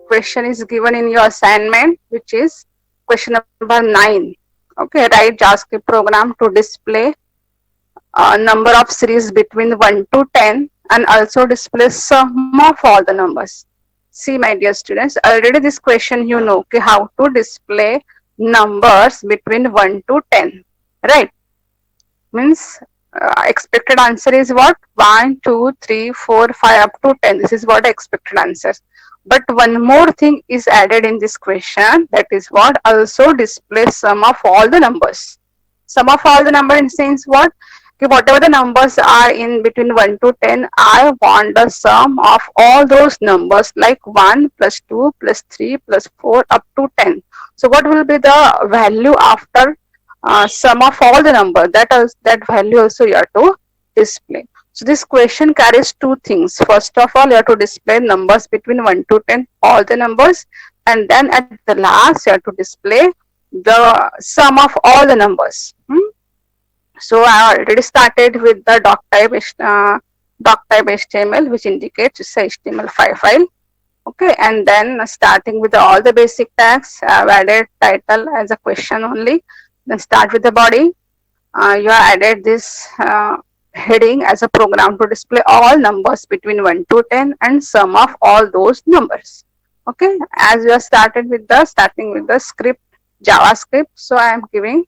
question is given in your assignment, which is question number 9. Okay, write JavaScript program to display number of series between 1 to 10 and also display sum of all the numbers. See, my dear students, already this question you know okay, how to display numbers between 1 to 10, right? Means expected answer is what? 1, 2, 3, 4, 5 up to 10. This is what expected answers. But one more thing is added in this question, that is what? Also display sum of all the numbers. Sum of all the number in sense what? Okay, whatever the numbers are in between 1 to 10, I want the sum of all those numbers like 1 plus 2 plus 3 plus 4 up to 10. So what will be the value after sum of all the number? That value also you have to display. So this question carries two things. First of all, you have to display numbers between 1 to 10, all the numbers, and then at the last you have to display the sum of all the numbers. So I already started with the doc type HTML, which indicates it's a HTML5 file. Okay, and then starting with all the basic tags, I've added title as a question only. Then start with the body. You have added this heading as a program to display all numbers between 1 to 10 and sum of all those numbers. Okay, as you are starting with the script JavaScript, so I am giving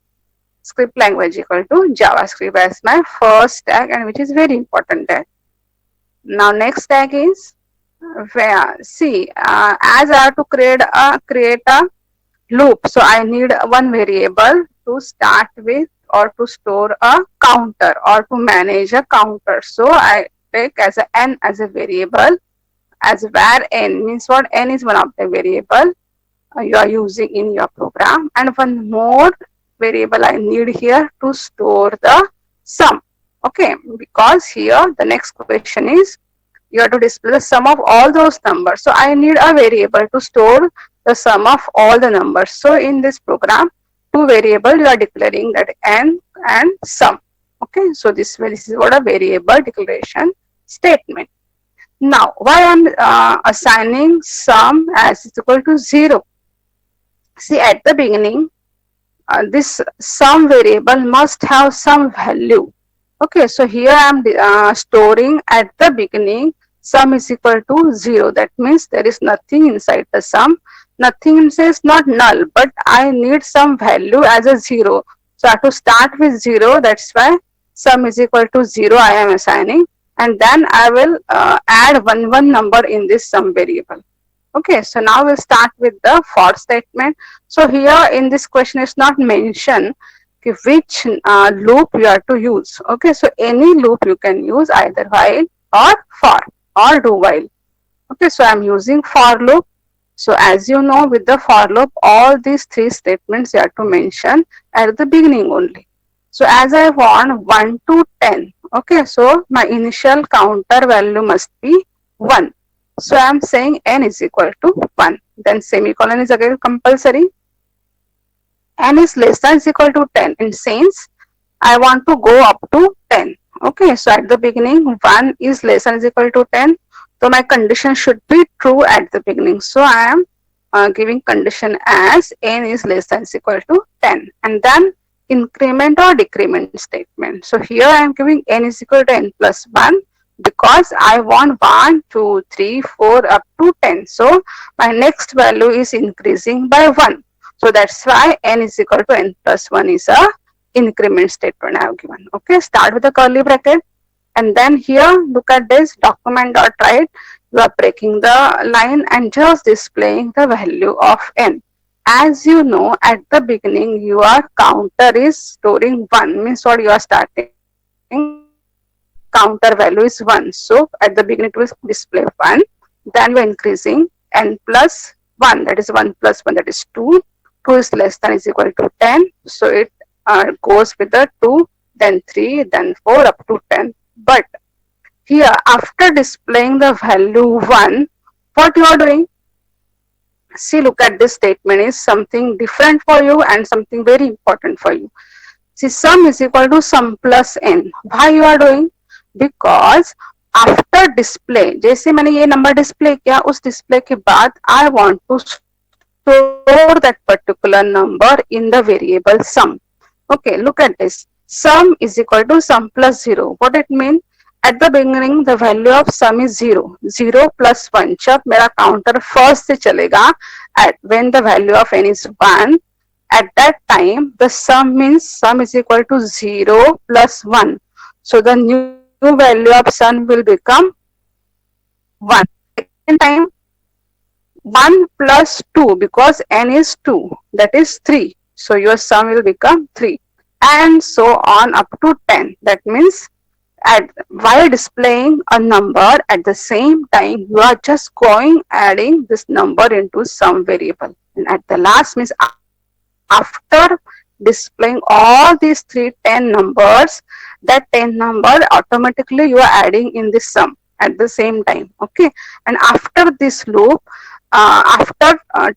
script language equal to JavaScript as my first tag, and which is very important tag. Now next tag is where see as I have to create a loop, so I need one variable to start with or to store a counter or to manage a counter. So I take as a n as a variable, as var n means what? N is one of the variable you are using in your program, and one more variable I need here to store the sum. Okay, because here the next question is you have to display the sum of all those numbers. So I need a variable to store the sum of all the numbers. So in this program, two variables you are declaring, that n and sum. Okay, so this is what a variable declaration statement. Now, why I am assigning sum as is equal to 0? See, at the beginning, this sum variable must have some value. Okay, so here I am storing at the beginning sum is equal to 0. That means there is nothing inside the sum. Nothing says not null, but I need some value as a 0. So I have to start with 0. That's why sum is equal to 0 I am assigning. And then I will add one number in this sum variable. Okay, so now we'll start with the for statement. So here in this question it's not mentioned which loop you have to use. Okay, so any loop you can use, either while or for or do while. Okay, so I'm using for loop. So as you know, with the for loop, all these three statements you have to mention at the beginning only. So as I want 1 to 10, okay, so my initial counter value must be 1. So I am saying n is equal to 1. Then semicolon is again compulsory. N is less than is equal to 10. In sense, I want to go up to 10. Okay, so at the beginning, 1 is less than is equal to 10. So my condition should be true at the beginning. So I am giving condition as n is less than is equal to 10. And then increment or decrement statement. So here I am giving n is equal to n plus 1. Because I want 1, 2, 3, 4 up to 10. So my next value is increasing by 1. So that's why n is equal to n plus 1 is a increment statement I have given. Okay, start with a curly bracket. And then here, look at this document.write. You are breaking the line and just displaying the value of n. As you know, at the beginning, your counter is storing 1. Means what you are starting counter value is 1. So at the beginning it will display 1. Then we're increasing n plus 1, that is 1 plus 1, that is 2. 2 is less than is equal to 10. So it goes with the 2, then 3, then 4 up to 10. But here after displaying the value 1, what you are doing? See, look at this statement is something different for you and something very important for you. See, sum is equal to sum plus n. Why you are doing? Because after display, जैसे मैंने ये number display किया, उस display के बाद I want to store that particular number in the variable sum. Okay, look at this. Sum is equal to sum plus 0. What it mean? At the beginning, the value of sum is 0. 0 plus 1. जब मेरा counter first से चलेगा, at when the value of n is 1, at that time, the sum means sum is equal to 0 plus 1. So the new value of sum will become 1. Second time, 1 plus 2, because n is 2, that is 3. So your sum will become 3. And so on up to 10. That means while displaying a number, at the same time you are just going adding this number into some variable, and at the last means after displaying all these 10 numbers, that 10 number automatically you are adding in this sum at the same time. Okay, and after this loop, after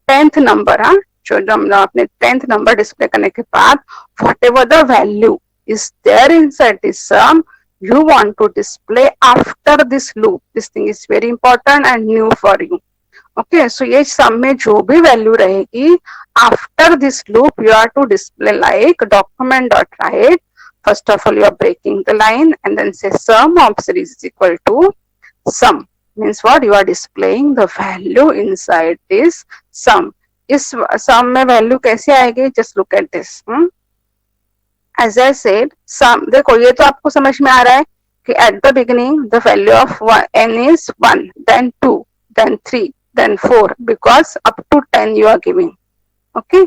10th number, जो जब आपने 10th number display करने के बाद, whatever the value is there inside this sum, you want to display after this loop. This thing is very important and new for you. Okay, so ये sum में जो भी value रहेगी, after this loop you are to display like document dot write. First of all, you are breaking the line and then say sum of series is equal to sum. Means what? You are displaying the value inside this sum. इस सम में value कैसे आएगी? Just look at this. As I said, sum, देखो ये तो आपको समझ में आ रहा है कि at the beginning the value of n is 1, then 2, then 3, then 4, because up to 10 you are giving. Okay,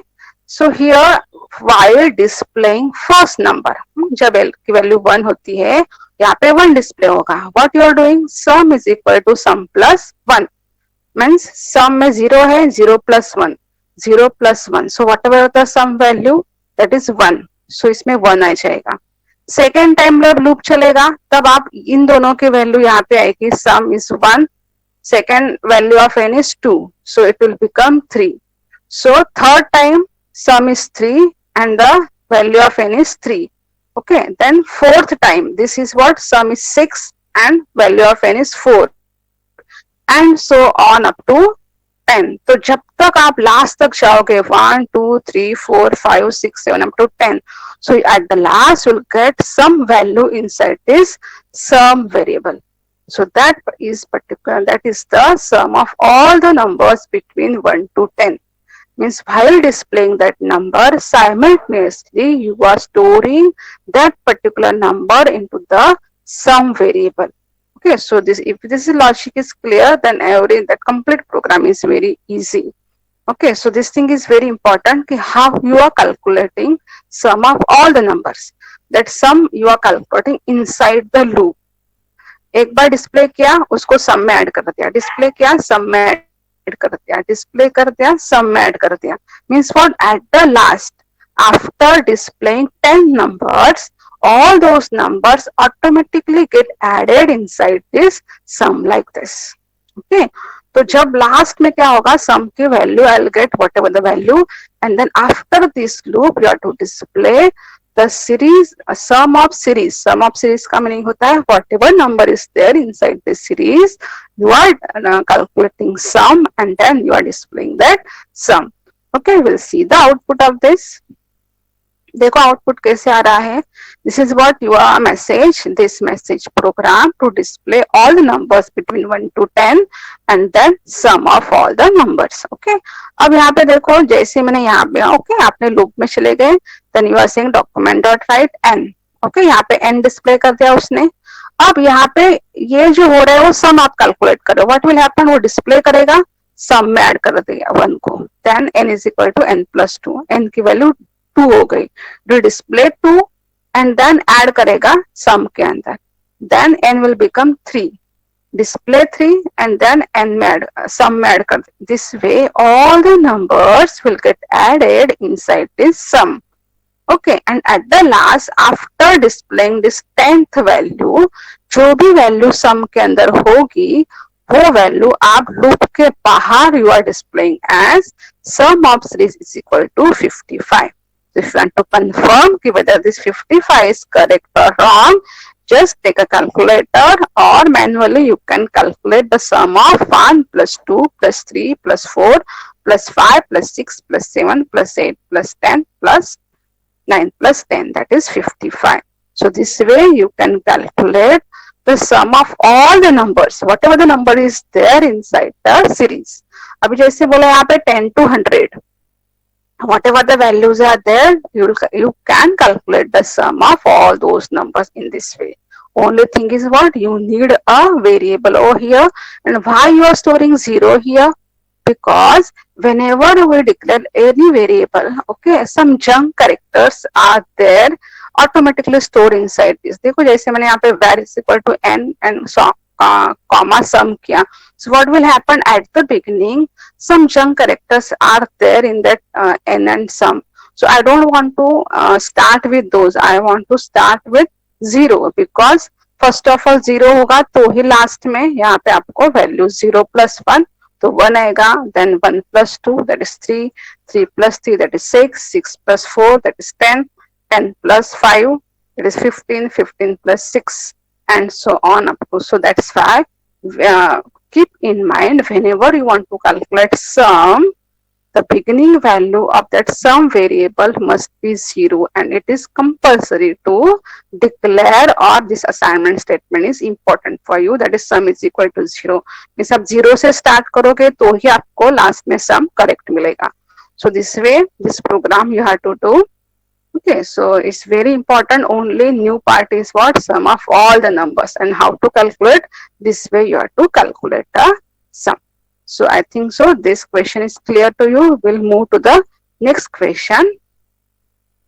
so here while displaying first number, जब l की वैल्यू 1 होती है, यहाँ पे 1 डिस्प्ले होगा. What you are doing? Sum is equal to sum plus 1. Means sum में 0 है, 0 plus 1, 0 plus 1. So whatever the sum value, that is 1. So इसमें 1 आ जाएगा. सेकेंड टाइम जब लूप चलेगा, तब आप इन दोनों की वैल्यू यहाँ पे आएगी. सम is 1, second value of n is 2, so it will become 3. So third time sum is 3 and the value of n is 3. Okay, then fourth time, this is what? Sum is 6 and value of n is 4, and so on up to 10. तो जब तक आप last तक जाओगे 1, 2, 3, 4, 5, 6, 7 up to 10. So at the last you'll get some value inside this sum variable. So that is the sum of all the numbers between 1 to 10. Means while displaying that number, simultaneously you are storing that particular number into the sum variable. Okay, so if this logic is clear, then that complete program is very easy. Okay, so this thing is very important, how you are calculating sum of all the numbers. That sum you are calculating inside the loop. एक बार display किया, उसको सम में add कर दिया, display किया, सम में add कर दिया, डिस्प्ले कर दिया, सम में ऐड कर दिया. Means what? At the last, after displaying 10 numbers, all those numbers automatically get added inside this sum like this. Okay, तो जब लास्ट में क्या होगा, सम की value I'll get whatever the value, and then after this loop you are to display the series, sum of series. Sum of series का meaning होता है whatever number is there inside this series, you are calculating sum and then you are displaying that sum. Okay, we'll see the output of this. देखो output कैसे आ रहा है. This is what your message, this message program to display all the numbers between 1 to 10 and then sum of all the numbers. Okay, अब यहाँ पे देखो, जैसे मैंने यहाँ पे, ओके, आपने लूप में चले गए, then you are saying document dot write n. Okay, यहाँ पे n डिस्प्ले कर दिया उसने. अब यहाँ पे ये जो हो रहा है वो सम आप कैलकुलेट करो. What will happen? वो डिस्प्ले करेगा, सम में ऐड कर देगा 1 को, then n is equal to n plus 2. n की वैल्यू 2 हो गई, do display 2 and then add करेगा sum के अंदर, then n will become 3, display 3 and then n में add, sum में add कर. This way all the numbers will get added inside this sum. Okay, and at the last, after displaying this 10th value, जो भी value sum के अंदर होगी, वो value आप लूप के बाहर you are displaying as sum of series is equal to 55. So if you want to confirm whether this 55 is correct or wrong, just take a calculator, or manually you can calculate the sum of 1 plus 2 plus 3 plus 4 plus 5 plus 6 plus 7 plus 8 plus 10 plus 9 plus 10, that is 55. So this way you can calculate the sum of all the numbers, whatever the number is there inside the series. अभी जैसे बोला यहाँ पे 10 to 100, whatever the values are there, you can calculate the sum of all those numbers in this way. Only thing is what, you need a variable over here. And why you are storing 0 here? Because whenever we declare any variable, okay, some junk characters are there automatically stored inside this. देखो जैसे मैंने यहाँ पे var is equal to n and so comma sum किया. So what will happen at the beginning? Some junk characters are there in that n and sum. So I don't want to start with those. I want to start with 0, because first of all 0 होगा तो ही last में यहाँ पे आपको value 0 plus 1, तो 1 आएगा. Then 1 plus 2, that is 3, 3 plus 3, that is 6, 6 plus 4, that is 10, 10 plus 5, that is 15, 15 plus 6, and so on up to. So that's why keep in mind, whenever you want to calculate sum, the beginning value of that sum variable must be 0, and it is compulsory to declare, or this assignment statement is important for you, that is sum is equal to 0. means आप 0 से start करोगे तो ही आपको last में sum correct मिलेगा. So this way this program you have to do. Okay, so it's very important. Only new part is what, sum of all the numbers, and how to calculate. This way you have to calculate the sum. So I think so this question is clear to you. We'll move to the next question,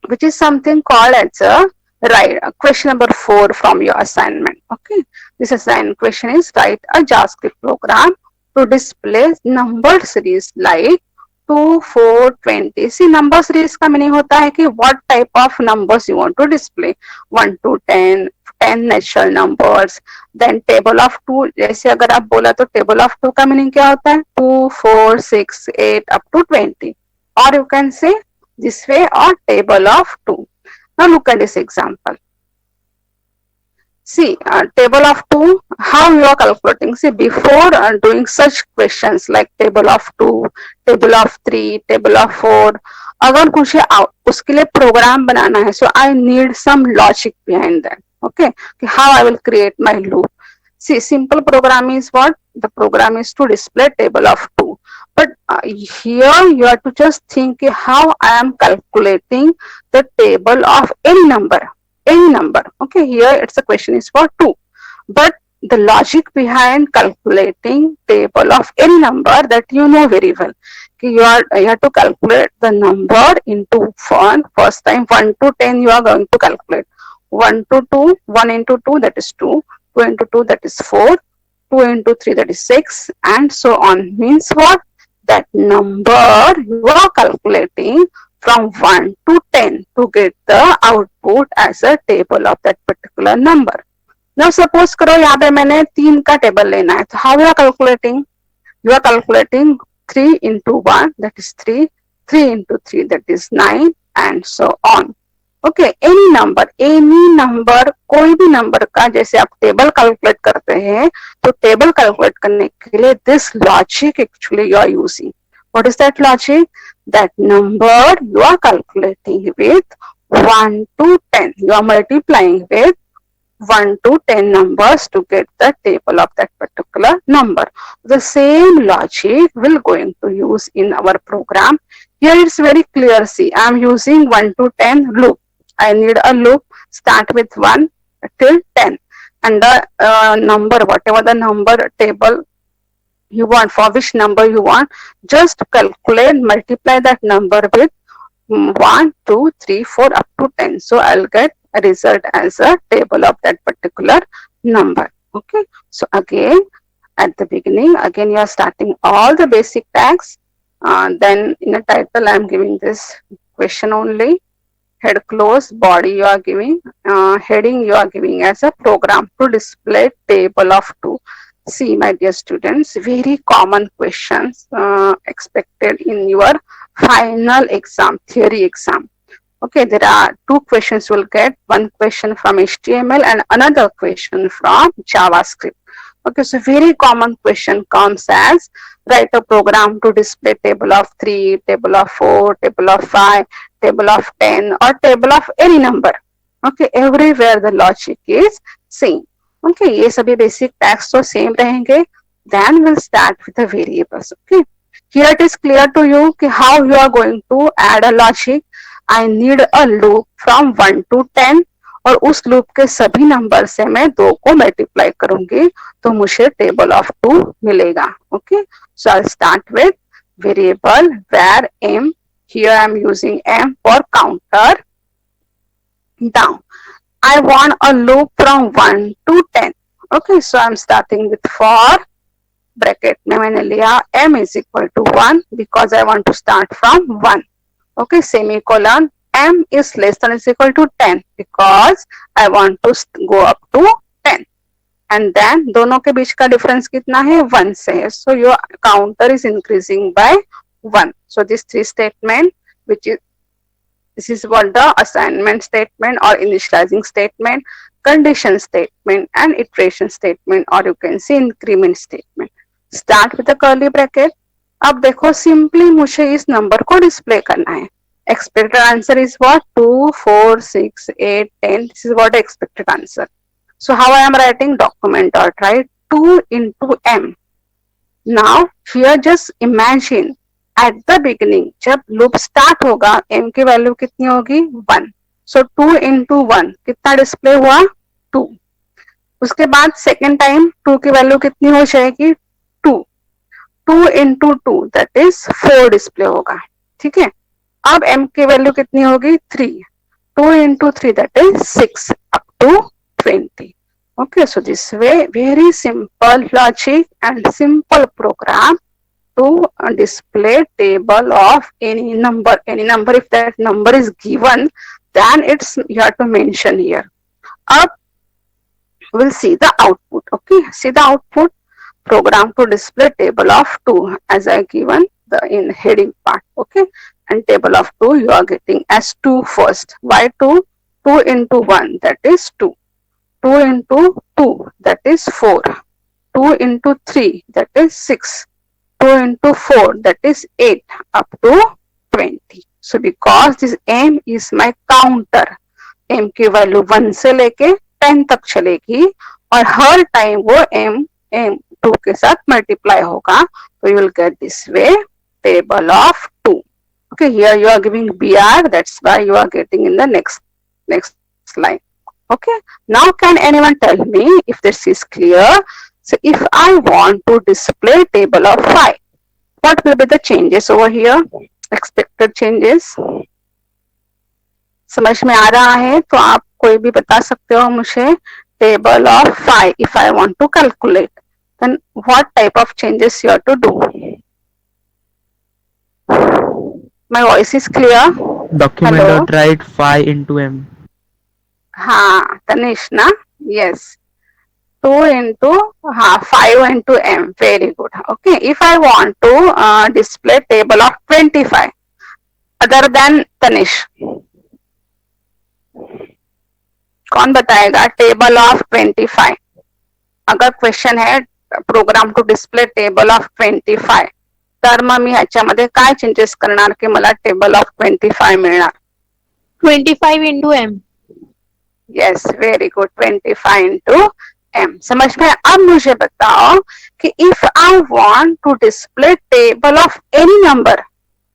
which is something called as a question number 4 from your assignment. Okay, this assignment question is write a JavaScript program to display numbered series like 2, 4, 20. See, number series का meaning होता है कि what type of numbers you want to display. 1 to 10, 10 natural numbers, then table of 2. जैसे अगर आप बोला तो table of 2 का meaning क्या होता है, 2, 4, 6, 8 up to 20. Or you can say this way, or table of 2. Now look at this example. See, table of 2, how you are calculating? See, before doing such questions like table of 2, table of 3, table of 4, अगर मुझे उसके लिए programme बनाना है, so I need some logic behind that. Okay, how I will create my loop. See, simple program is what? The program is to display table of 2. But here you have to just think how I am calculating the table of any number. Any number. Okay, here it's a question is for 2. But the logic behind calculating table of any number, that you know very well. You have to calculate the number into 1. First time 1 to 10 you are going to calculate. 1 to 2, 1 into 2, that is 2. 2 into 2, that is 4. 2 into 3, that is 6, and so on. Means what? That number you are calculating from 1 to 10 to get the output as a table of that particular number. Now suppose करो यहाँ पे मैंने 3 का table लेना है, तो how you are calculating? You are calculating 3 into 1, that is 3, 3 into 3, that is 9, and so on. Okay, any number, कोई भी नंबर का जैसे आप टेबल कैलकुलेट करते हैं, तो टेबल कैलकुलेट करने के लिए this logic actually you are using. What is that logic? That number you are calculating with 1 to 10. You are multiplying with 1 to 10 numbers to get the table of that particular number. The same logic we're going to use in our program. Here it's very clear. See, I am using 1 to 10 loop. I need a loop start with 1 till 10, and the number, whatever the number table you want, for which number you want, just calculate, multiply that number with 1, 2, 3, 4 up to 10. So I'll get a result as a table of that particular number. Okay, so again at the beginning, again you are starting all the basic tags. Then in the title I am giving this question only. Head close, body you are giving, heading you are giving as a program to display table of 2. See, my dear students, very common questions expected in your final exam, theory exam. Okay, there are two questions you will get, one question from HTML and another question from JavaScript. Okay, so very common question comes as write a program to display table of 3, table of 4, table of 5, table of 10 or table of any number. Okay, everywhere the logic is same. Okay, ये सभी basic tags तो same रहेंगे. Then we'll start with the variables. Okay, here it is clear to you कि how you are going to add a logic. I need a loop from 1 to 10 और उस loop के सभी number से मैं 2 को मल्टीप्लाई करूंगी तो मुझे टेबल ऑफ 2 मिलेगा. Okay, so I start with variable where m, here I am using m for counter down. I want a loop from 1 to 10. Okay, so I am starting with for bracket में मैंने लिया m is equal to 1 because I want to start from 1. Okay, semicolon, m is less than or equal to 10 because I want to go up to 10. And then दोनों के बीच का difference कितना है 1 से. So your counter is increasing by 1. So this three statement, which is this is what the assignment statement or initializing statement, condition statement and iteration statement, or you can say increment statement. Start with the curly bracket. अब देखो simply मुझे इस number को display करना है. Expected answer is what? 2, 4, 6, 8, 10. This is what expected answer. So how I am writing? Document dot write 2 into m. Now here just imagine at the beginning जब loop start होगा m की value कितनी होगी 1. So 2 into 1 कितना display हुआ 2. उसके बाद second time 2 की वैल्यू कितनी हो जाएगी 2. 2 into 2 that is 4 डिस्प्ले होगा. ठीक है, अब m की वैल्यू कितनी होगी 3. 2 into 3 that is 6 up to 20. Okay, so this way very simple logic and simple program to display table of any number. Any number, if that number is given, then it's you have to mention here. Up we'll see the output. Okay, see the output. Program to display table of 2 as I given the in heading part. Okay, and table of 2 you are getting as 2 first. Why 2? 2 into 1 that is 2. 2 into 2 that is 4. 2 into 3 that is 6. 2 into 4 that is 8 up to 20. So because this m is my counter, m की value 1 से लेके 10 तक चलेगी और हर time वो m 2 के साथ multiply होगा, तो you will get this way table of 2. Okay, here you are giving br, that's why you are getting in the next line. Okay, now can anyone tell me if this is clear? So if I want to display table of 5, what will be the changes over here? Expected changes. समझ में आ रहा है तो आप कोई भी बता सकते हो मुझे. Table of 5, if I want to calculate, then what type of changes you have to do? My voice is clear? Document dot write 5 into m. हाँ तनिष ना, yes. 2 into 5 into m. Very good. Okay, if I want to display table of 25 other than Tanish, कौन बताएगा table of 25? अगर question है program to display table of 25 तर मग मी ह्याच्यामध्ये काय changes करणार की मला टेबल ऑफ 25 मिळणार? 25 into m. Yes, very good. 25 into m. समझ में? अब मुझे बताओ कि if I want to display table of any number,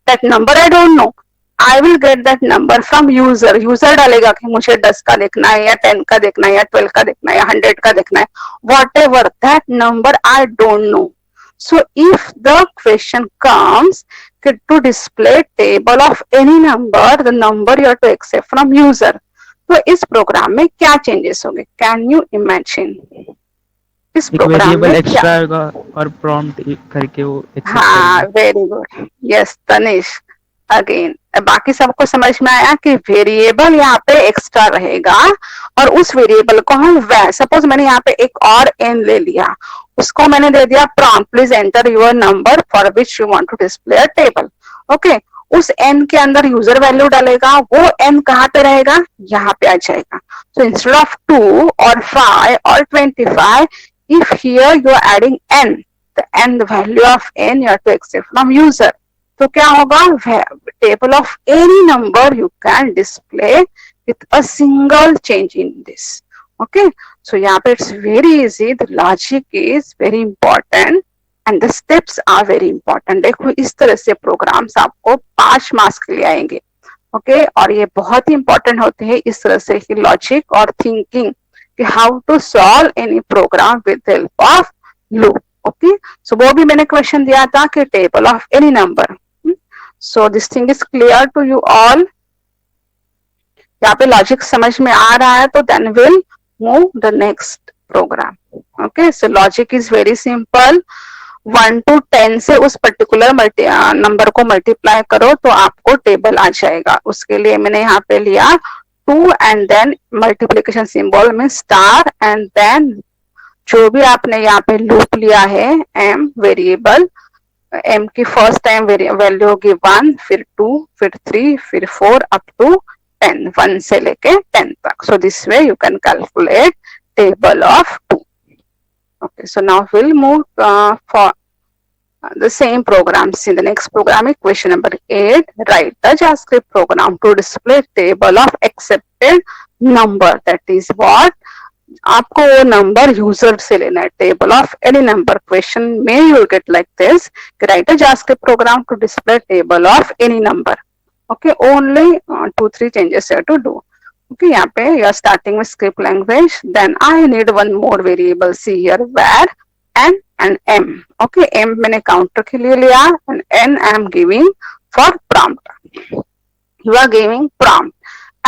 that number I don't know, I will get that number from user. User डालेगा कि मुझे 10 का देखना है या 10 का देखना है या 12 का देखना है या 100 का देखना है. Whatever that number I don't know. So if the question comes to display table of any number, the number you have to accept from user. तो इस प्रोग्राम में क्या चेंजेस होंगे? Can you imagine? इस प्रोग्राम में extra और prompt करके वो. हाँ, very good. Yes Tanish, again बाकी सबको समझ में आया कि वेरिएबल यहाँ पे एक्स्ट्रा रहेगा और उस वेरिएबल को हम सपोज मैंने यहाँ पे एक और n ले लिया, उसको मैंने दे दिया prompt please enter your number for which you want to display a table. Okay, उस n के अंदर यूजर वैल्यू डालेगा, वो n कहाँ पे रहेगा, यहाँ पे आ जाएगा. So instead of 2 or 5 or 25, if here you are adding n, the value of n you have to accept from user. तो क्या होगा, table of any number you can display with a single change in this. Okay, so यहाँ पे it's very easy. The logic is very important and the steps are very important. देखो इस तरह से programmes आपको 5 मार्क्स के लिए आएंगे. ओके, और ये बहुत ही इंपॉर्टेंट होते हैं इस तरह से कि लॉजिक और थिंकिंग कि how to solve any program with help of loop. Okay, so वो भी मैंने क्वेश्चन दिया था कि table of any number. So this thing is clear to you all. यहाँ पे लॉजिक समझ में आ रहा है तो then will move the next program. Okay, so logic is very simple. 1 to 10 से उस पर्टिकुलर नंबर को मल्टीप्लाई करो तो आपको टेबल आ जाएगा. उसके लिए मैंने यहाँ पे लिया 2 एंड देन मल्टीप्लीकेशन सिंबल में स्टार एंड देन जो भी आपने यहाँ पे लूप लिया है m वेरिएबल, m की फर्स्ट टाइम वैल्यू होगी 1, फिर 2, फिर 3, फिर 4 अप टू 10, 1 से लेके 10 तक. So this way you can calculate table of 2. Okay, so now we'll move for the same programs. In the next program, question number 8, write the JavaScript program to display table of accepted number. That is what आपको वो number user से लेना है. Table of any number question में you will get like this, write a JavaScript program to display table of any number. Okay, only 2-3 changes you have to do. Okay, यहाँ पे you are starting with script language. Then I need one more variable. See here where n and m. Okay, m मैंने counter के लिए लिया and n I am giving for prompt. You are giving prompt.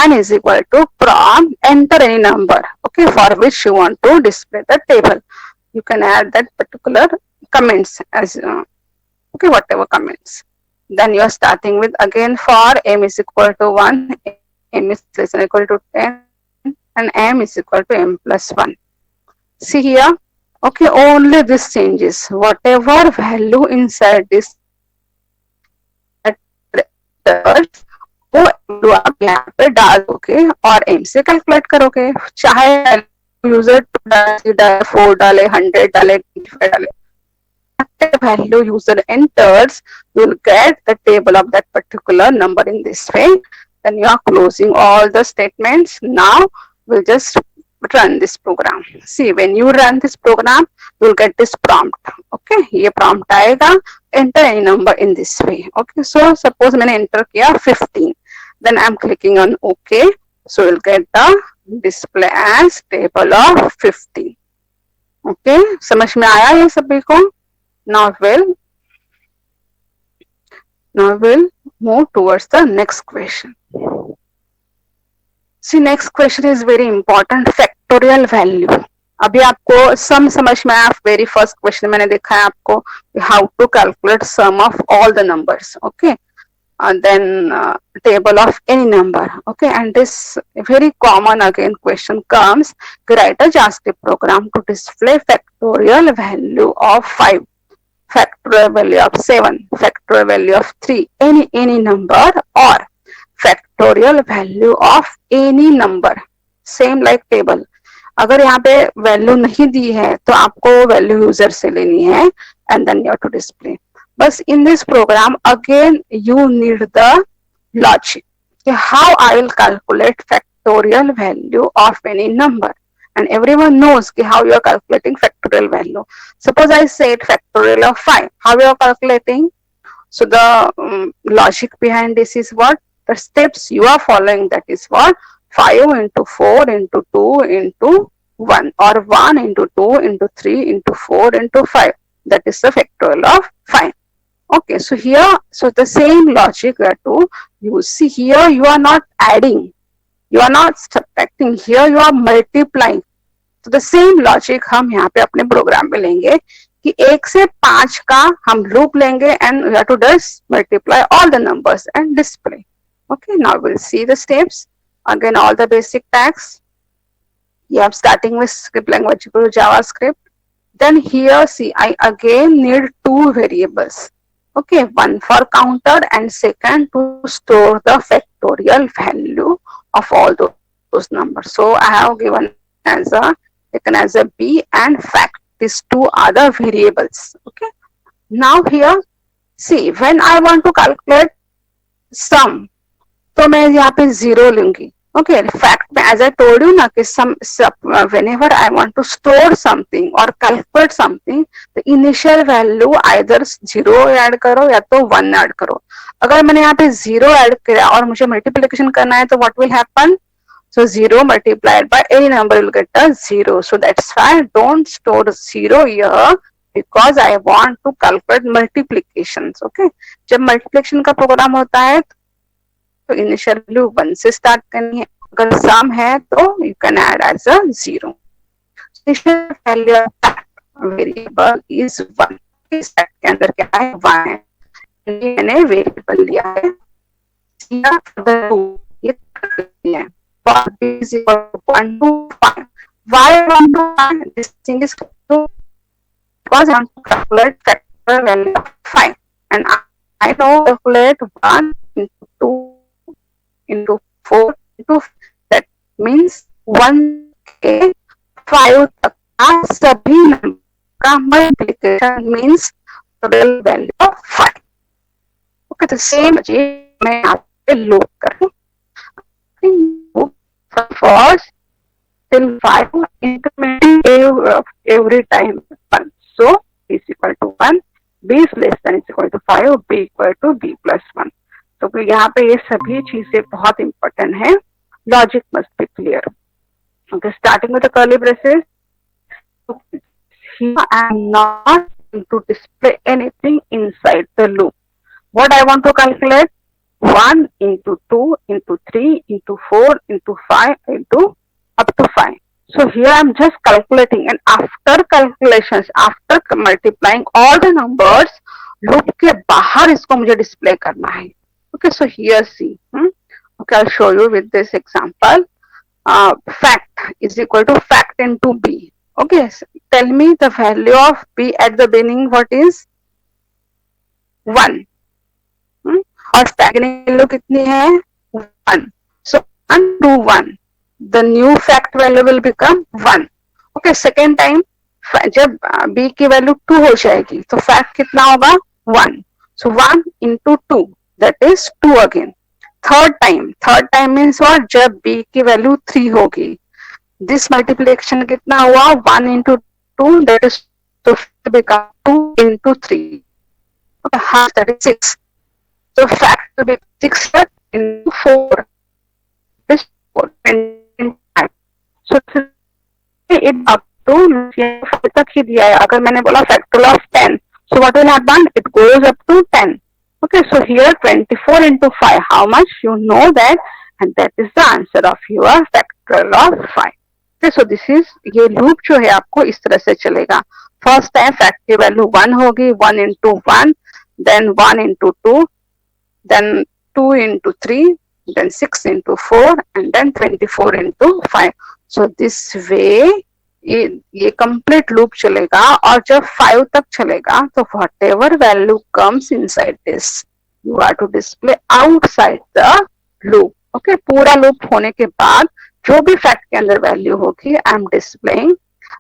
N is equal to prompt. Enter any number. Okay, for which you want to display the table. You can add that particular comments as okay, whatever comments. Then you are starting with again for m is equal to 1. M is less than or equal to 10 and m is equal to m plus 1. See here, okay, only this changes. Whatever value inside this वो value आप यहाँ पे डालोगे और m से calculate करोगे. चाहे user 2 डाले, 4 डाले, 100 डाले, 25 डाले, whatever value user enters, you will get the table of that particular number in this way. Then you are closing all the statements. Now we'll just run this program. See, when you run this program, you will get this prompt. Okay, ये prompt आएगा. Enter any number in this way. Okay, so suppose मैंने enter किया 15. Then I'm clicking on OK. So you'll get the display as table of 15. Okay, समझ में आया ये सभी को? Now we'll move towards the next question. See, next question is very important. Factorial value. अभी आपको सम समझ में आया. वेरी फर्स्ट क्वेश्चन मैंने देखा है आपको how to calculate sum of all the numbers. Okay, then table of any number. Okay, and this very common again question comes, write a JavaScript program to display factorial value of 5, factorial value of 7, factorial value of 3, any number, or factorial value of any number. Same like table. अगर यहाँ पे value नहीं दी है तो आपको value user से लेनी है and then you have to display. But in this program again you need the logic. How I will calculate factorial value of any number, and everyone knows how you are calculating factorial value. Suppose I said factorial of 5. How you are calculating? So the logic behind this is what? The steps you are following, that is what? 5 into 4 into 2 into 1, or 1 into 2 into 3 into 4 into 5. That is the factorial of 5. Okay, so here, so the same logic we have to use. See, here you are not adding, you are not subtracting, here you are multiplying. So the same logic हम यहाँ पे अपने programme में लेंगे कि 1 से 5 का हम लूप लेंगे and we have to just multiply all the numbers and display. Okay, now we'll see the steps. Again, all the basic tags. You are starting with script language equal to JavaScript. Then here, see, I again need 2 variables. Okay, one for counter and second to store the factorial value of all those numbers. So I have given taken as a B and fact. These two are the variables. Okay. Now here, see, when I want to calculate sum, तो मैं यहाँ पे zero लूंगी. Okay, fact में as I told you ना कि whenever I want to store something or calculate something, the initial value either zero add करो या तो one ऐड करो. अगर मैंने यहाँ पे zero ऐड किया और मुझे multiplication करना है तो what will happen? So 0 multiplied by any number will get a 0. So that's why don't store 0 here because I want to calculate multiplications. Okay. जब multiplication का program होता है तो initial value 1 से start करनी है. अगर sum है तो you can add as a 0. Initial value of that variable is 1. इस के अंदर क्या है 1 है. मैंने variable लिया है. ये B is equal to 1 to 5. Why 1 to 5? This thing is because I want to calculate factor value of 5. And I know calculate 1 into 2 into 4 into 5. That means 1 के 5 तक का सभी नंबर का multiplication means total value of 5. Okay, the same मैं यहाँ पे loop करूँ. First till 5 incrementing every time 1. So B is equal to 1, B is less than is equal to 5, B equal to B plus 1. तो यहाँ पे ये सभी चीजें बहुत important है. Logic must be clear. Okay, starting with the curly braces. Here I am not going to display anything inside the loop. What I want to calculate? 1 into 2 into 3 into 4 into 5 into up to 5. So here I am just calculating, and after calculations, after multiplying all the numbers, loop के बाहर इसको मुझे display करना है. Okay, so here see. Okay, I'll show you with this example. Fact is equal to fact into B. Okay, so tell me the value of B at the beginning. What is 1? और staggering value कितनी है 1. So 1 to 1, the new fact value will become 1. Okay, second time जब b की value 2 हो जाएगी तो fact कितना होगा 1. So 1 into 2, that is 2 again. third time means what? जब b की वैल्यू 3 होगी. This multiplication कितना हुआ 1 into 2, that is to become 2 into 3. Okay, half, that is 6. So fact will be 6 into 4. This 4 into 5. So it up to 5 तक ही दिया है. अगर मैंने बोला factorial of 10, so what will happen? It goes up to 10. Okay, so here 24 into 5. How much? You know that, and that is the answer of your factorial of 5. Okay, so this is ये loop जो है आपको इस तरह से चलेगा. First time fact की value 1 होगी, 1 into 1, then 1 into 2. Then 2 into 3, then 6 into 4, and then 24 into 5. So this way ये complete loop चलेगा और जब 5 तक चलेगा तो whatever value comes inside this, you are to display outside the loop. Okay, पूरा loop होने के बाद जो भी fact के अंदर value होगी, I am displaying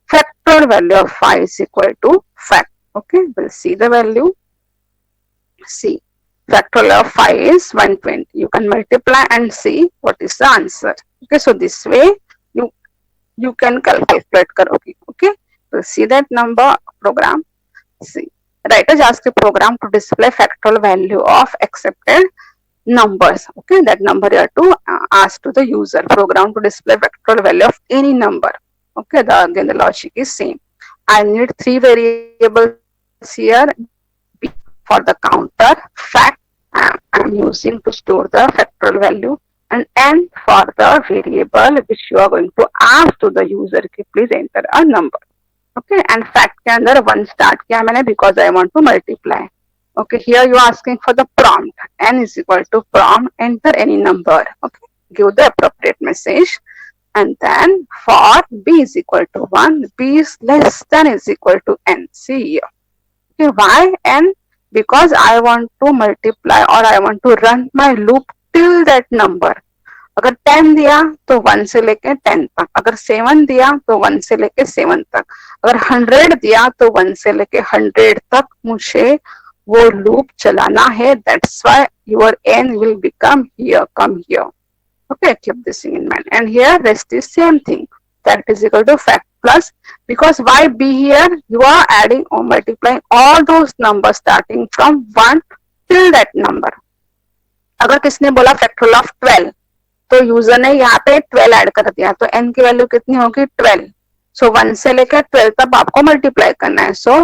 factorial value of 5 is equal to fact. Okay, we'll see the value. See. Factorial of 5 is 120. You can multiply and see what is the answer. Okay, so this way you can calculate karogi. Okay, so see that number program. See, write a JavaScript program to display factorial value of accepted numbers. Okay, that number you have to ask to the user. Program to display factorial value of any number. Okay, again the logic is same. I need 3 variables here. For the counter, fact I am using to store the factorial value, and n for the variable which you are going to ask to the user कि please enter a number. Okay, and fact के अंदर 1 start किया मैंने because I want to multiply. Okay, here you are asking for the prompt. N is equal to prompt, enter any number. Okay, give the appropriate message, and then for b is equal to 1, b is less than is equal to n. See here. Okay, why n? because I want to multiply or I want to run my loop till that number. अगर 10 दिया तो 1 से लेके 10 तक, अगर 7 दिया तो 1 से लेके 7 तक, अगर 100 दिया तो 1 से लेके 100 तक मुझे वो लूप चलाना है. That's why your n will become here, come here. Okay, keep this thing in mind. And here rest is same thing. Fact is equal to fact plus, because why be here? You are adding or multiplying all those numbers starting from 1 till that number. अगर किसने बोला factorial of 12 तो user ने यहाँ पे 12 add कर दिया, तो n की वैल्यू कितनी होगी 12. सो 1 से लेकर 12 तक आपको मल्टीप्लाई करना है. सो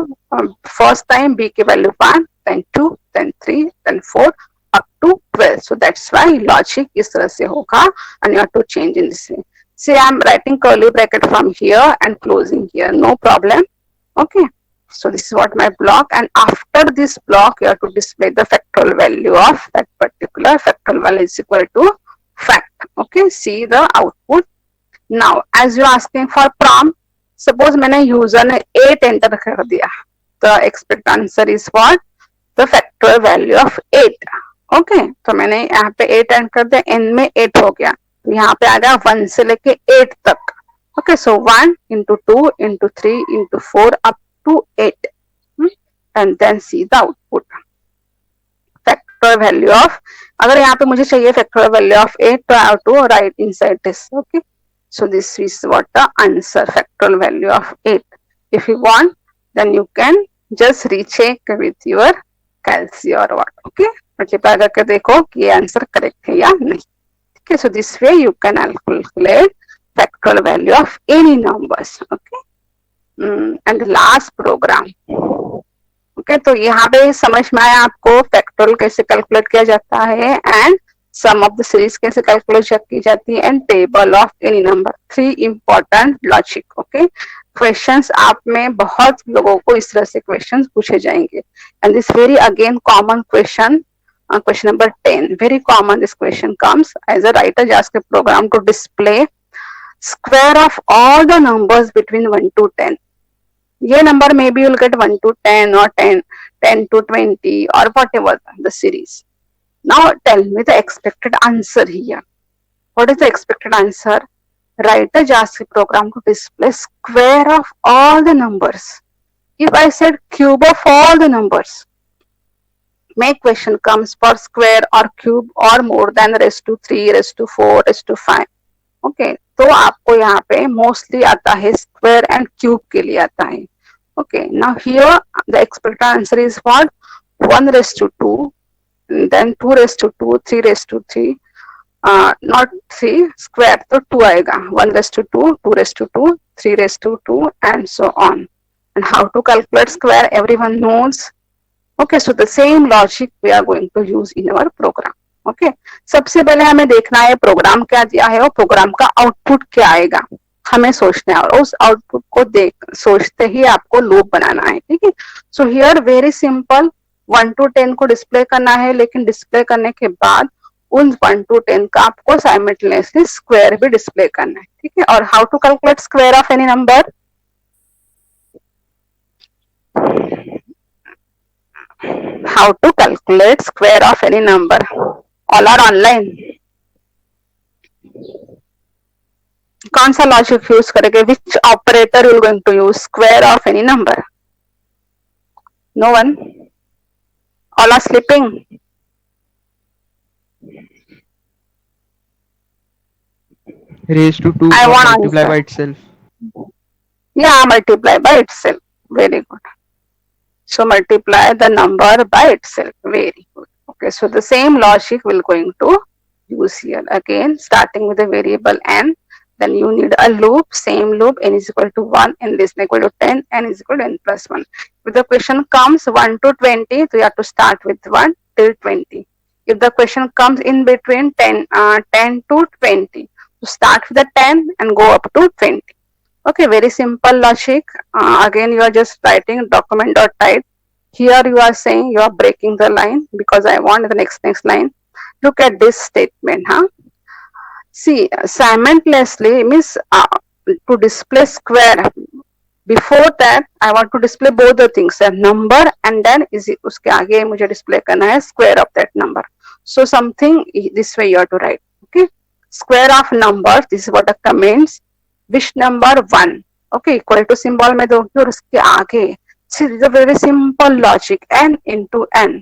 फर्स्ट टाइम b की value 1, then 2, then 3, then 4 up to 12. So that's why logic इस तरह से होगा and you have to change in this way. Say I'm writing curly bracket from here and closing here, no problem. Okay. So this is what my block, and after this block you have to display the factorial value of that particular factorial value is equal to fact. Okay, see the output. Now as you are asking for prompt, suppose मैंने user ने 8 enter कर दिया, the expected answer is what? The factorial value of 8. Okay तो मैंने यहाँ पे 8 enter कर दिया, n में 8 हो गया, तो यहाँ पे आ गया 1 से लेके 8 तक. Okay so 1 into 2 into 3 into 4 up to 8. And then see the output. Factorial value of, अगर यहाँ पे मुझे चाहिए factorial value of 8 तो I have to write inside this. Okay, so this is what the answer, factorial value of 8. If you want then you can just recheck with your calci or what. Okay, multiply करके देखो कि ये answer correct है या नहीं. Okay, so this way you can calculate factorial value of any numbers. Okay. And the last program. Okay, तो यहाँ पे समझ में आया आपको फैक्टोरियल कैसे कैलकुलेट किया जाता है and sum of the series कैसे कैलकुलेट की जाती है and table of any number. 3 important logic. Okay, questions आप में बहुत लोगों को इस तरह से क्वेश्चंस पूछे जाएंगे and this very again common question. Question number 10, very common this question comes as a writer JavaScript program to display square of all the numbers between 1 to 10. ये number maybe you'll get 1 to 10 or 10 to 20 or whatever the series. Now tell me the expected answer here. What is the expected answer? Write a JavaScript program to display square of all the numbers. If I said cube of all the numbers, my question comes for square or cube or more than raised to 3, raised to 4, raised to 5. Okay, तो आपको यहाँ पे mostly आता है square and cube के लिए आता है. Okay, now here the expected answer is what? 1 raised to 2, then 2 raised to 2, 3 raised to 3, not 3 square, तो 2 आएगा. 1 raised to 2, 2 raised to 2, 3 raised to 2 and so on. And how to calculate square everyone knows. Okay, so the same logic we are going to use in our program. Okay, सबसे पहले हमें देखना है programme क्या दिया है और programme का आउटपुट क्या आएगा, हमें सोचना है और उस आउटपुट को देख सोचते ही आपको लूप बनाना है. ठीक है, so here very simple 1 to 10 को डिस्प्ले करना है, लेकिन डिस्प्ले करने के बाद उन 1 to 10 का आपको साइमल्टेनियसली स्क्वायर भी डिस्प्ले करना है. ठीक है, और how to calculate square of any number? How to calculate square of any number? All are online. कौन सा लॉजिक यूज करेंगे? Which operator you are going to use? Square of any number? No one? All are sleeping. Raised to 2 I or want multiply answer. by itself. Yeah, multiply by itself. Very good. So multiply the number by itself. Very good. Okay, so the same logic we're going to use here. Again, starting with the variable n, then you need a loop, same loop, n is equal to 1, n is equal to 10, n is equal to n plus 1. If the question comes 1 to 20, so you have to start with 1 till 20. If the question comes in between 10 to 20, so start with the 10 and go up to 20. Okay, very simple logic. Again, you are just writing document.type. Here you are saying you are breaking the line because I want the next line. Look at this statement. See, simultaneously means to display square. Before that I want to display both the things, number and then is उसके आगे मुझे display करना है square of that number. So something this way you have to write. Okay, square of number, this is what the comments. Which number? 1. Okay, equal to symbol में दोगे और उसके आगे. See, this is a very simple logic. N into n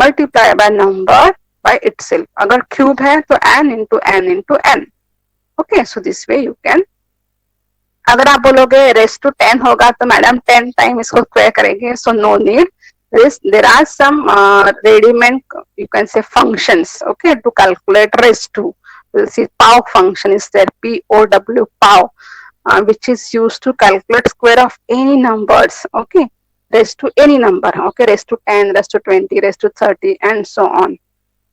multiply by number by itself. अगर cube है तो n into n into n. Okay, so this way you can. अगर आप बोलोगे रेस टू 10 होगा तो मैडम 10 टाइम इसको square करेंगे, so no need. There are some ready-made, you can say, functions, okay, to calculate raised to. We'll see POW function is there, POW, POW, which is used to calculate square of any numbers, okay, raised to any number, okay, raised to 10, raised to 20, raised to 30, and so on.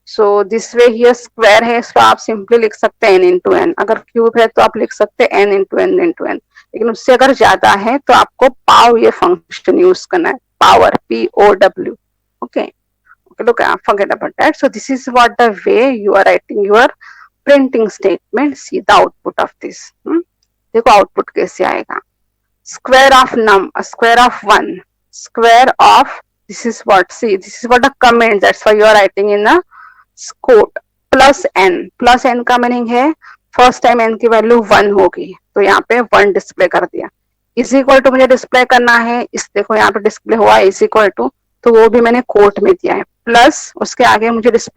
So this way here square है, so आप simply लिख सकते हैं n into n. अगर cube है तो आप लिख सकते हैं n into n into n. लेकिन उससे अगर ज्यादा है तो आपको POW ये function use करना है. Power, POW. Okay. Okay, look, forget about that. So this is what the way you are writing your printing statement. See the output of this. देखो output कैसे आएगा. Square of square of 1, square of, this is what, see, this is what the comment, that's why you are writing in a quote. Plus n का meaning है first time n की value 1 होगी तो यहाँ पे 1 display कर दिया. Is equal to मुझे डिस्प्ले करना है, इस देखो यहाँ पे डिस्प्ले हुआ इज इक्वल टू, तो वो भी मैंने कोट में दिया है. प्लस उसके आगे मुझे डिस्प्ले